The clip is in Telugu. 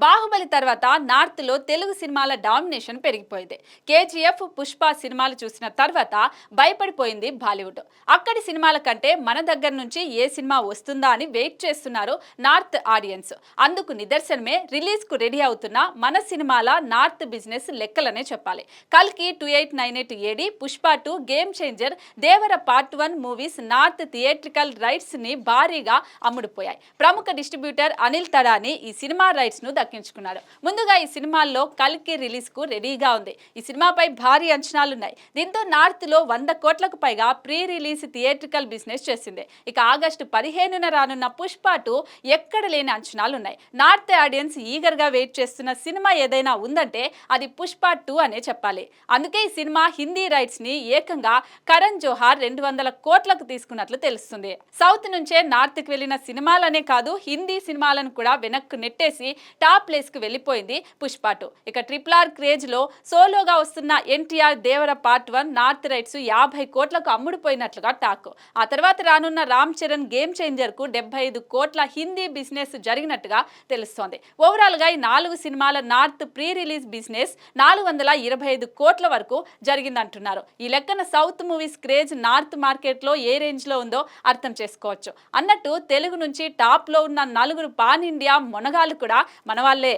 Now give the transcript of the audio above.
బాహుబలి తర్వాత నార్త్ లో తెలుగు సినిమాల డామినేషన్ పెరిగిపోయింది. కేజీఎఫ్, పుష్ప సినిమాలు చూసిన తర్వాత భయపడిపోయింది బాలీవుడ్. అక్కడి సినిమాల కంటే మన దగ్గర నుంచి ఏ సినిమా వస్తుందా అని వెయిట్ చేస్తున్నారు నార్త్ ఆడియన్స్. అందుకు నిదర్శనమే రిలీజ్ కు రెడీ అవుతున్న మన సినిమాల నార్త్ బిజినెస్ లెక్కలనే చెప్పాలి. కల్కి 2898 AD, Pushpa 2, game changer, Devara part 1 movies north theatrical rights ని భారీగా అమ్ముడుపోయాయి. ప్రముఖ డిస్ట్రిబ్యూటర్ అనిల్ తడాని ఈ సినిమా రైట్స్ ను దక్కించుకున్నాడు. ముందుగా ఈ సినిమాల్లో కల్కి రిలీజ్ కు రెడీగా ఉంది. ఈ సినిమాపై భారీ అంచనాలున్నాయి. దీంతో నార్త్ లో 100 కోట్లకు పైగా ప్రీ రిలీజ్ థియేట్రికల్ బిజినెస్ చేసింది. ఇక ఆగస్టు 15న రానున్న పుష్ప 2 ఎక్కడ లేని అంచనాలున్నాయి. నార్త్ ఆడియన్స్ ఈగర్ గా వెయిట్ చేస్తున్న సినిమా ఏదైనా ఉందంటే అది పుష్ప 2 అనే చెప్పాలి. అందుకే ఈ సినిమా హిందీ రైట్స్ ని ఏకంగా కరణ్ జోహార్ 200 కోట్లకు తీసుకున్నట్లు తెలుస్తుంది. సౌత్ నుంచే నార్త్ కి వెళ్లిన సినిమాలనే కాదు, హిందీ సినిమాలను కూడా వెనక్కు నెట్టేసి టాప్ ప్లేస్ కు వెళ్ళిపోయింది పుష్ప 2. ఇక RRR క్రేజ్ లో సోలోగా వస్తున్న ఎన్టీఆర్ దేవర పార్ట్ 1 నార్త్ రైట్స్ 50 కోట్లకు అమ్ముడుపోయినట్లుగా టాక్. ఆ తర్వాత రానున్న రామ్ చరణ్ గేమ్ చేంజర్ కు 75 కోట్ల హిందీ బిజినెస్ జరిగినట్టుగా తెలుస్తోంది. ఓవరాల్ గా ఈ 4 సినిమాల నార్త్ ప్రీ రిలీజ్ బిజినెస్ 425 కోట్ల వరకు జరిగిందంటున్నారు. ఈ లెక్కన south movies craze north market లో ఏ రేంజ్ లో ఉందో అర్థం చేసుకోవచ్చు. అన్నట్టు తెలుగు నుంచి టాప్ లో ఉన్న 4 పాన్ ఇండియా మొనగాళ్ళు కూడా మనవాళ్లే.